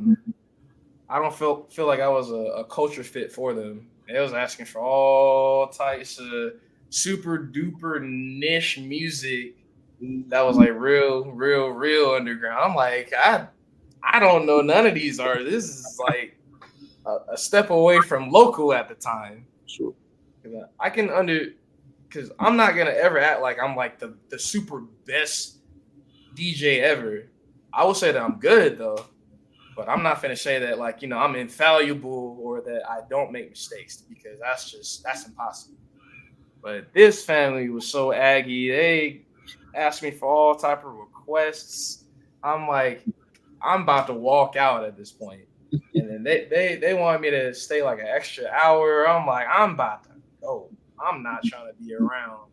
don't feel like I was a culture fit for them. They was asking for all types of super duper niche music that was like real underground. I'm like, I don't know none of these artists. This is like a step away from local at the time. Sure. I can because I'm not gonna ever act like I'm like the super best DJ ever. I will say that I'm good though, but I'm not gonna say that like, you know, I'm infallible or that I don't make mistakes, because that's impossible. But this family was so aggy. They asked me for all type of requests. I'm like, I'm about to walk out at this point. And then they wanted me to stay like an extra hour. I'm like, I'm about to go. I'm not trying to be around.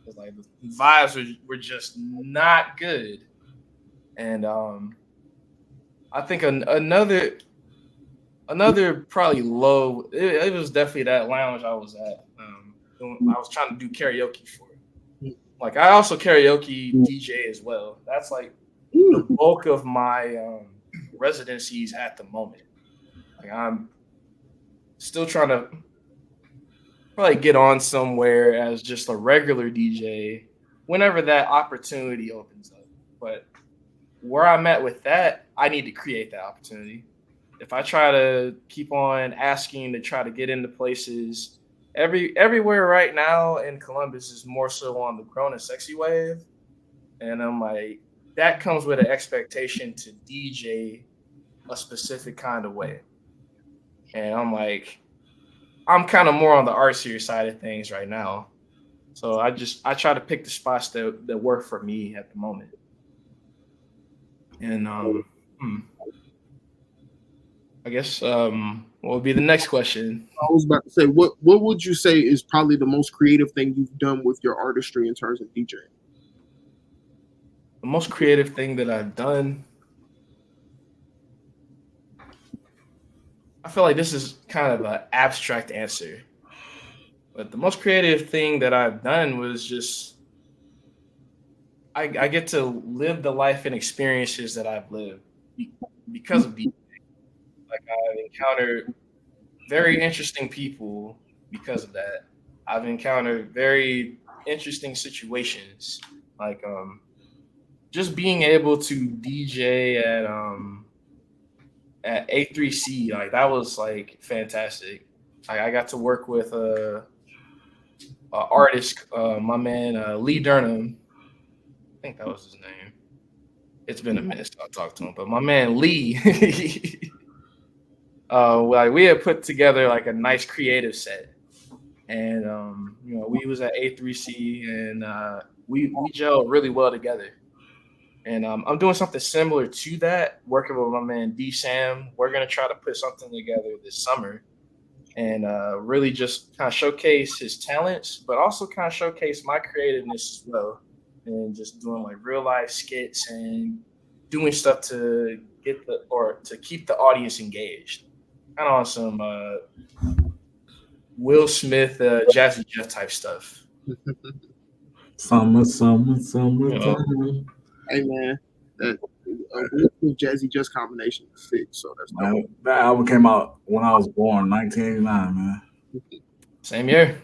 It's like the vibes were just not good. And I think another probably low. It was definitely that lounge I was at. I was trying to do karaoke for it. Like I also karaoke DJ as well. That's like the bulk of my residencies at the moment. Like I'm still trying to probably get on somewhere as just a regular DJ whenever that opportunity opens up. But where I'm at with that, I need to create that opportunity. If I try to keep on asking to try to get into places, everywhere right now in Columbus is more so on the grown and sexy wave. And I'm like, that comes with an expectation to DJ a specific kind of way. And I'm like, I'm kind of more on the artsier side of things right now. So I try to pick the spots that work for me at the moment. And I guess what would be the next question? I was about to say, what would you say is probably the most creative thing you've done with your artistry in terms of DJing? The most creative thing that I've done. I feel like this is kind of an abstract answer, but the most creative thing that I've done was just I get to live the life and experiences that I've lived because of DJing. Like I've encountered very interesting people because of that. I've encountered very interesting situations, like just being able to DJ at A3C, like that was like fantastic. I got to work with a artist, my man Lee Durham. I think that was his name. It's been a minute since I talked to him, but my man Lee, like we had put together like a nice creative set, and you know, we was at A3C, and we gelled really well together. And I'm doing something similar to that, working with my man D Sam. We're gonna try to put something together this summer, and really just kind of showcase his talents, but also kind of showcase my creativeness as well, and just doing like real life skits and doing stuff to keep the audience engaged, kind of on some Will Smith, Jazzy Jeff type stuff. Summer. You know? Hey man, that Jazzy Just combination is sick. So that's dope. That album came out when I was born, 1989, man. Same year.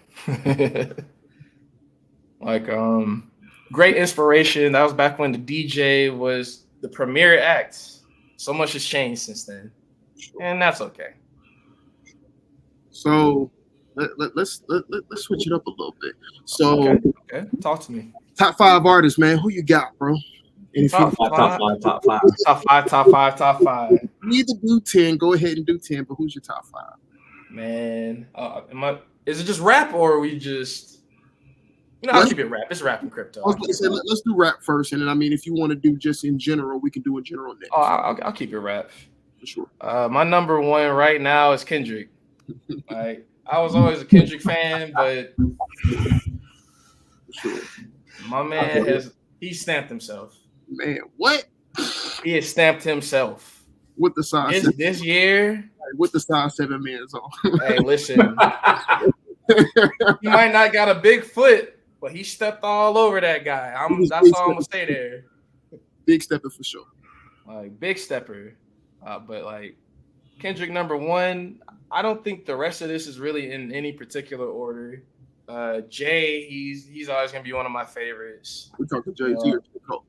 Like great inspiration. That was back when the DJ was the premier act. So much has changed since then, and that's okay. So let's switch it up a little bit. So Okay. Talk to me. top 5 artists, man. Who you got, bro? And if Top five. you need to do 10, go ahead and do 10. But who's your top 5? Man, is it just rap, or are we just? I'll keep it rap. It's rap and crypto. I was going to say let's do rap first, and then I mean, if you want to do just in general, we can do in general next. Oh, I'll keep it rap For sure. My number one right now is Kendrick. Like I was always a Kendrick fan, but For sure. my man he stamped himself. Man, what? He has stamped himself. With the size This year. with the size 7 man's on. Hey, listen. He might not got a big foot, but he stepped all over that guy. That's all I'm gonna say there. Big stepper for sure. Like big stepper. But like Kendrick number one. I don't think the rest of this is really in any particular order. Jay, he's always gonna be one of my favorites. We talking Jay-Z or J. Cole?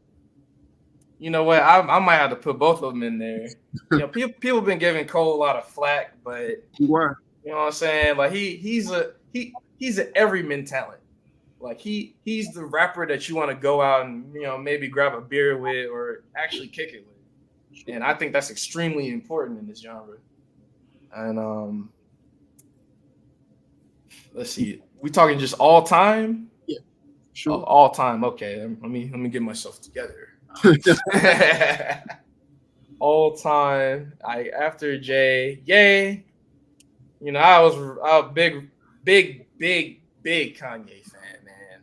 You know what? I might have to put both of them in there. You know, people have been giving Cole a lot of flack, but You are. you know what I'm saying? Like he's an everyman talent. Like he's the rapper that you want to go out and maybe grab a beer with or actually kick it with. And I think that's extremely important in this genre. And let's see. We talking just all time? Yeah, sure. Oh, all time. Okay, let me get myself together. All time. After Jay, yay. I was a big Kanye fan, man.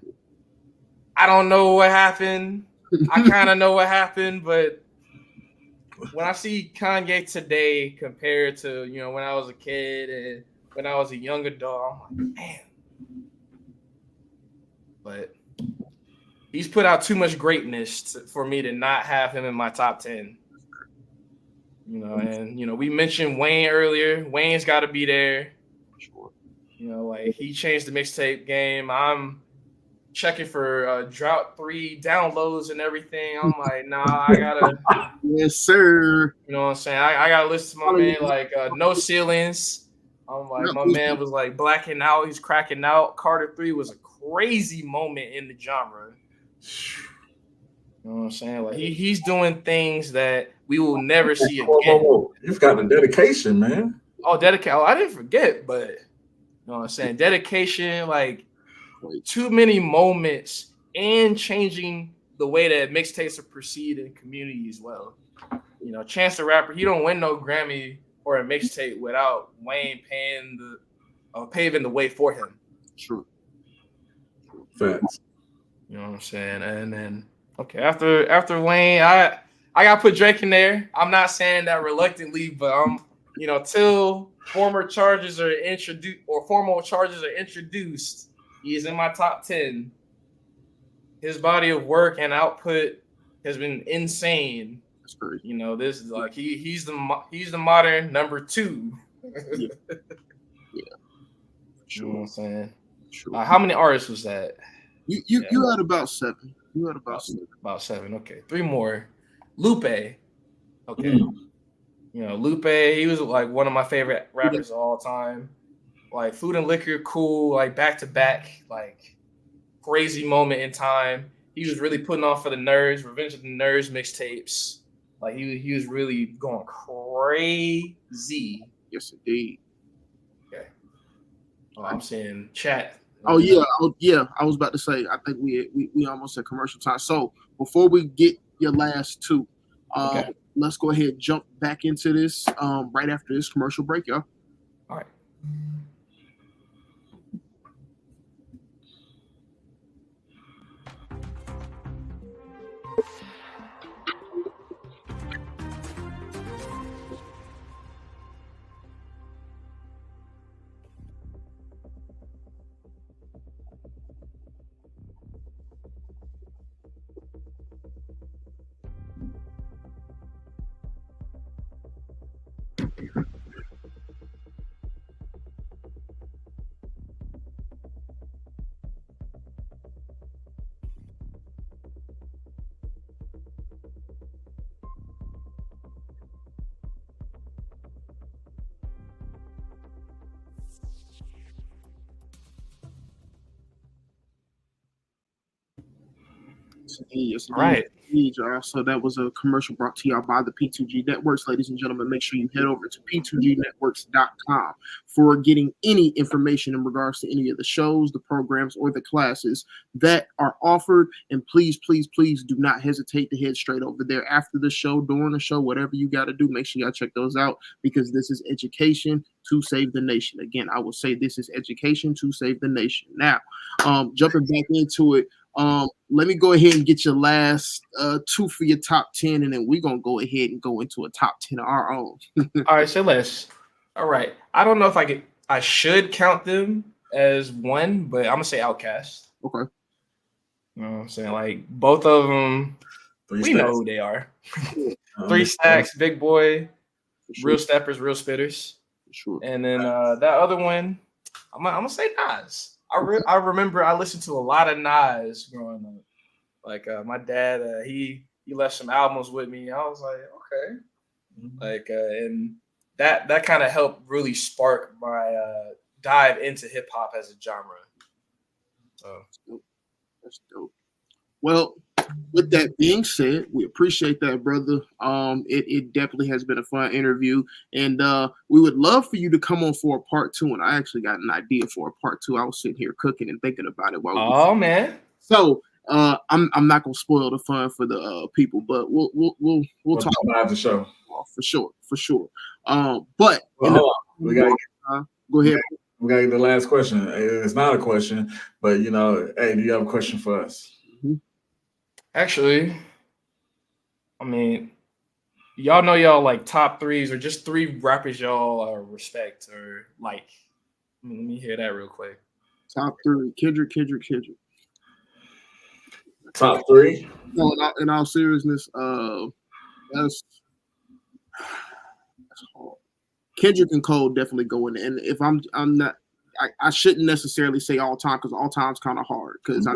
I don't know what happened. I kind of know what happened, but when I see Kanye today compared to when I was a kid and when I was a young adult, I'm like, man. But he's put out too much greatness for me to not have him in my top 10. And we mentioned Wayne earlier. Wayne's got to be there. Like he changed the mixtape game. I'm checking for Drought 3 downloads and everything. I'm like, nah, I gotta. Yes, sir. You know what I'm saying? I gotta listen to my man like No Ceilings. I'm like, my man was like blacking out. He's cracking out. Carter 3 was a crazy moment in the genre. You know what I'm saying? Like he's doing things that we will never see again. Whoa. You've got the dedication, man. Oh, dedication. Oh, I didn't forget, but you know what I'm saying? Dedication, like too many moments and changing the way that mixtapes are perceived in community as well. Chance the Rapper, he don't win no Grammy or a mixtape without Wayne paving the way for him. True. Facts. You know what I'm saying? And then after Wayne, I gotta put Drake in there. I'm not saying that reluctantly, but till formal charges are introduced, he's in my top 10. His body of work and output has been insane. That's crazy. This is like he's the modern number 2. Yeah. Sure. You know what I'm saying? Sure. How many artists was that? You had about 7. You had about 7. About 7. Okay, 3 more. Lupe. Okay. Lupe, he was like one of my favorite rappers of all time. Like Food and Liquor, cool, like back to back, like crazy moment in time. He was really putting on for the Nerds, Revenge of the Nerds mixtapes. Like he was really going crazy. Yes, indeed. Okay. Oh, I'm saying chat. Oh yeah. I was about to say. I think we almost at commercial time. So before we get your last 2, Okay. let's go ahead and jump back into this right after this commercial break, y'all. All right. Yes, All right. Y'all. So that was a commercial brought to y'all by the P2G Networks. Ladies and gentlemen, make sure you head over to p2gnetworks.com for getting any information in regards to any of the shows, the programs, or the classes that are offered. And please, please, please do not hesitate to head straight over there after the show, during the show, whatever you got to do. Make sure y'all check those out because this is education to save the nation. Again, I will say this is education to save the nation. Now, jumping back into it, let me go ahead and get your last 2 for your top 10, and then we're gonna go ahead and go into a top 10 of our own. All right, so all right. I don't know if I should count them as one, but I'm gonna say Outkast. Okay. You know what I'm saying? Like both of them, we know who they are. 3 Stacks, Big Boy, Sure. Real Steppers, Real Spitters. Sure. And then that other one, I'm gonna say Nas. I remember I listened to a lot of Nas growing up. Like my dad, he left some albums with me. I was like, okay, like and that kind of helped really spark my dive into hip hop as a genre. So That's dope. Well, with that being said, we appreciate that, brother. It definitely has been a fun interview, and we would love for you to come on for a part 2. And I actually got an idea for a part 2. I was sitting here cooking and thinking about it while man. So I'm not gonna spoil the fun for the people, but we'll talk about the show for sure. But we got go ahead. We got to get the last question. It's not a question, but hey, do you have a question for us? Mm-hmm. Actually, I mean, y'all know y'all like top 3s or just 3 rappers y'all respect or like. Let me hear that real quick. Top 3, Kendrick. Top 3. No, in all seriousness, that's hard. Kendrick and Cole definitely go in, and if I'm not, I shouldn't necessarily say all time because all time's kind of hard. Because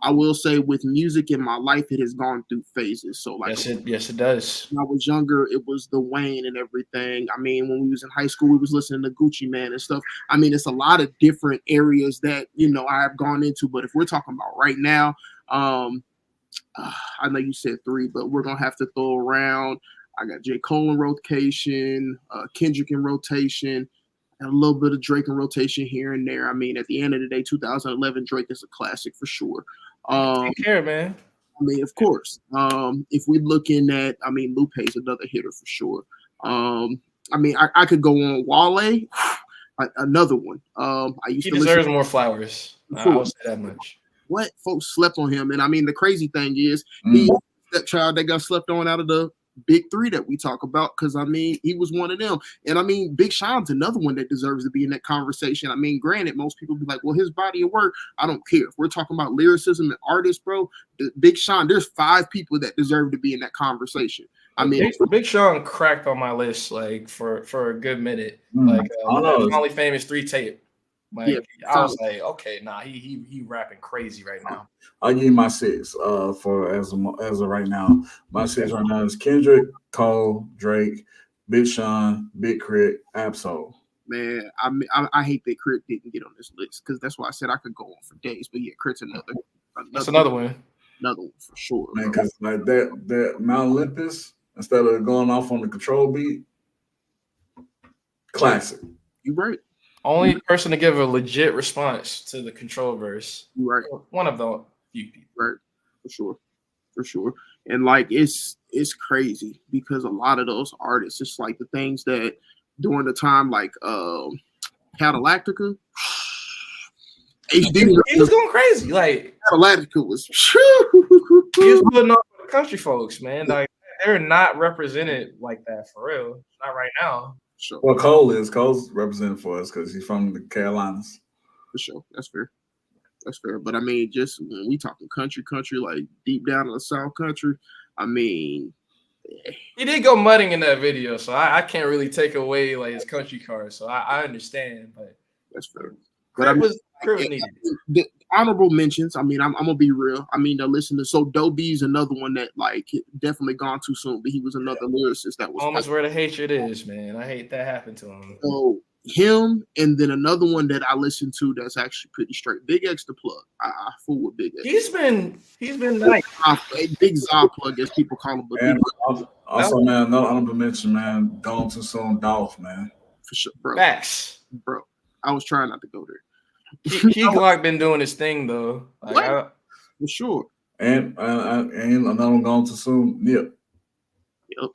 I will say with music in my life, it has gone through phases. So like, yes, it does. When I was younger, it was the Wayne and everything. I mean, when we was in high school, we was listening to Gucci Mane and stuff. I mean, it's a lot of different areas that I have gone into. But if we're talking about right now, I know you said 3, but we're gonna have to throw around. I got J. Cole in rotation, Kendrick in rotation, and a little bit of Drake in rotation here and there. I mean, at the end of the day, 2011 Drake is a classic for sure. Take care, man. I mean, of course. If we're looking at, Lupe's another hitter for sure. I mean, I could go on Wale, another one. I used He to deserves listen more flowers. I'll say that much. what folks slept on him. And I mean, the crazy thing is he's that child that got slept on out of the big three that we talk about. Cause I mean, he was one of them. And I mean, Big Sean's another one that deserves to be in that conversation. I mean, granted, most people be like, well, his body of work, I don't care. If we're talking about lyricism and artists, bro, Big Sean, there's 5 people that deserve to be in that conversation. I mean, Big Sean cracked on my list like for a good minute. I don't know. Finally Famous 3 tape. Like Yeah, I was like, okay, nah, he rapping crazy right now. I'll give you my 6 for as of right now. My 6 right now is Kendrick, Cole, Drake, Big Sean, Big Crit, Absol. man, I hate that Crit didn't get on this list because that's why I said I could go on for days. But yeah, Crit's That's another one. Another one for sure. Man, because like that Mount Olympus, instead of going off on the control beat, classic. You right. Only person to give a legit response to the control verse. You right. One of the few people. Right. For sure. And like it's crazy because a lot of those artists, it's like the things that during the time like Catalactica, HD he was going crazy. Like Catalactica was he was putting on for the country folks, man. Like they're not represented like that for real. Not right now. Sure. Well, Cole's represented for us because he's from the Carolinas. For sure. That's fair. But I mean, just when we talking country, like deep down in the South country, I mean, he did go mudding in that video, so I can't really take away like his country card. So I understand, but that's fair. But I was needed. The honorable mentions. I mean, I'm gonna be real. I mean, to listen to Dobee's another one that like definitely gone too soon, but he was another lyricist that was almost where the hatred is, man. I hate that happened to him. So him, and then another one that I listened to that's actually pretty straight. Big X the plug. I fool with Big X. He's been nice. Big Zah plug, as people call him. But and also, man, no honorable mention, man. Gone too soon, Dolph, man. For sure, bro. Facts, bro. I was trying not to go there. Key Glock been doing his thing though. Like, for sure. And another one gone too soon. Yep.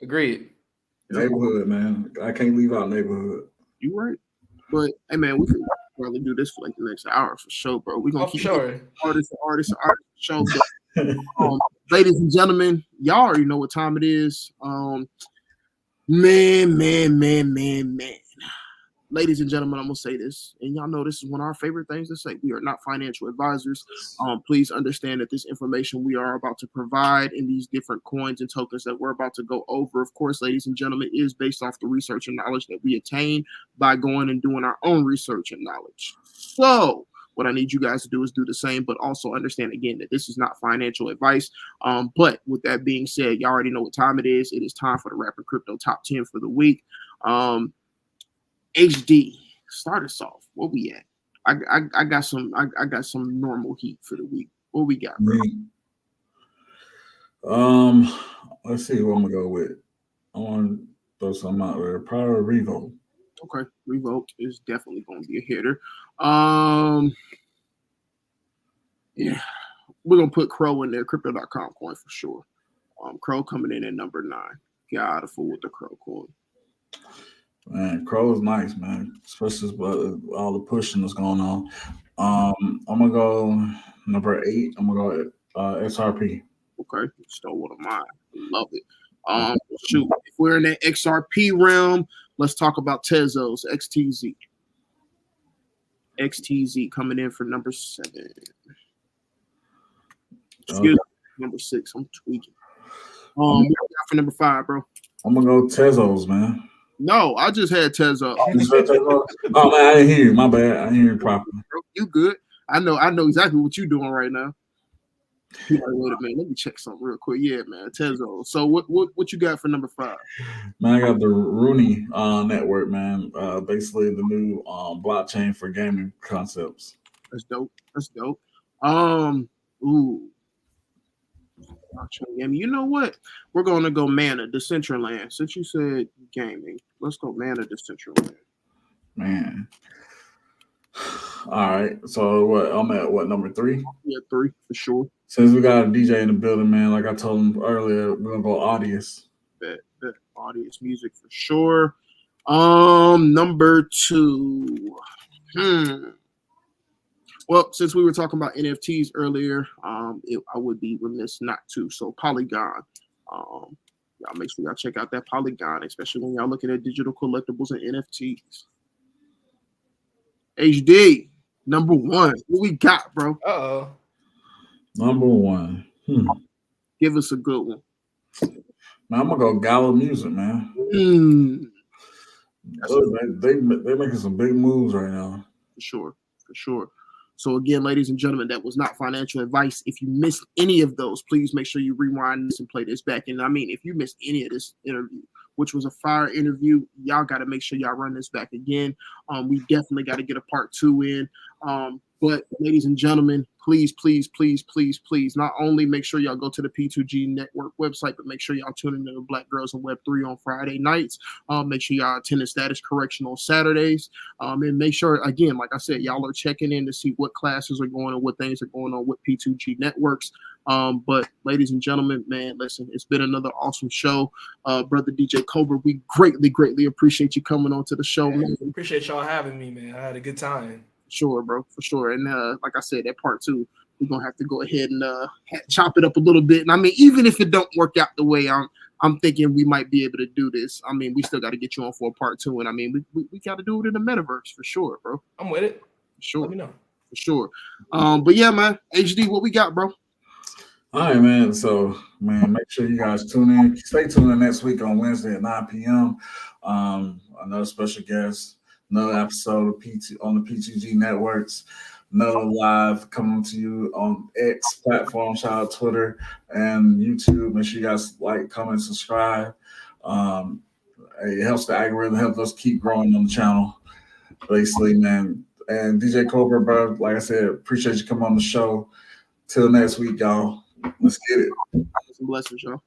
Agreed. Neighborhood, man. I can't leave out Neighborhood. You right. But hey, man, we could probably do this for like the next hour for sure, bro. We're gonna keep artists show. Ladies and gentlemen, y'all already know what time it is. Man. Ladies and gentlemen, I'm gonna say this, and y'all know this is one of our favorite things to say. We are not financial advisors. Please understand that this information we are about to provide in these different coins and tokens that we're about to go over, of course, ladies and gentlemen, is based off the research and knowledge that we attain by going and doing our own research and knowledge. So what I need you guys to do is do the same, but also understand again that this is not financial advice. But with that being said, y'all already know what time it is. It is time for the Rapper Crypto Top 10 for the week. HD, start us off. What we at? I got some normal heat for the week. What we got, bro? Let's see who I'm gonna go with. I want to throw something out there. Probably Revolt. Okay, Revolt is definitely gonna be a hitter. Yeah, we're gonna put Crow in there. Crypto.com coin for sure. Crow coming in at number 9. Gotta fool with the Crow coin. Man, Crow is nice, man. Especially with all the pushing that's going on. I'm gonna go number 8. I'm gonna go XRP. Okay, stole one of mine. Love it. Shoot, if we're in that XRP realm, let's talk about Tezos XTZ. XTZ coming in for number 7. Excuse me, number 6. I'm tweaking. What you got for number 5, bro? I'm gonna go Tezos, man. No, I just had Tezo. Oh man, I didn't hear you. My bad. I didn't hear you properly. You good? I know exactly what you're doing right now. Wait a minute, let me check something real quick. Yeah, man, Tezo. So what you got for number 5? Man, I got the Rooney network, man. Basically the new blockchain for gaming concepts. That's dope. Ooh. I mean, you know what? We're going to go Mana, Decentraland. Since you said gaming, let's go Mana, Decentraland. Man. All right. So what? I'm at what, number 3? Yeah, 3 for sure. Since we got a DJ in the building, man, like I told him earlier, we're gonna go Audius. Bet. Audius music for sure. Number 2. Well, since we were talking about NFTs earlier, I would be remiss not to. So Polygon, y'all make sure y'all check out that Polygon, especially when y'all looking at digital collectibles and NFTs. HD, number 1. What we got, bro? Uh-oh. Number 1. Give us a good one. Man, I'm gonna go Gala Music, man. They making some big moves right now. For sure. So again, ladies and gentlemen, that was not financial advice. If you missed any of those, please make sure you rewind this and play this back. And I mean, if you missed any of this interview, which was a fire interview, y'all got to make sure y'all run this back again. We definitely got to get a part 2 in. But ladies and gentlemen, please, not only make sure y'all go to the P2G Network website, but make sure y'all tune into the Black Girls in Web3 on Friday nights. Make sure y'all attend the status correction on Saturdays. And make sure, again, like I said, y'all are checking in to see what classes are going on, what things are going on with P2G Networks. But ladies and gentlemen, man, listen, it's been another awesome show. Brother DJ Cobra, we greatly appreciate you coming on to the show, man. Appreciate y'all having me, man. I had a good time. Sure, bro, for sure. And like I said, that part 2, we're gonna have to go ahead and chop it up a little bit. And I mean, even if it don't work out the way I'm thinking we might be able to do this, I mean, we still got to get you on for a part 2. And I mean, we got to do it in the metaverse for sure, bro. I'm with it. For sure. Let me know. For sure. But yeah, man, HD, what we got, bro? All right, man. So, man, make sure you guys tune in. Stay tuned in next week on Wednesday at 9 p.m. Another special guest. Another episode of on the P2G Networks. Another live coming to you on X platform. Shout out Twitter and YouTube. Make sure you guys like, comment, subscribe. It helps the algorithm, helps us keep growing on the channel. Basically, man. And DJ Cobra, bro, like I said, appreciate you coming on the show. Till next week, y'all. Let's get it. Some blessings, y'all.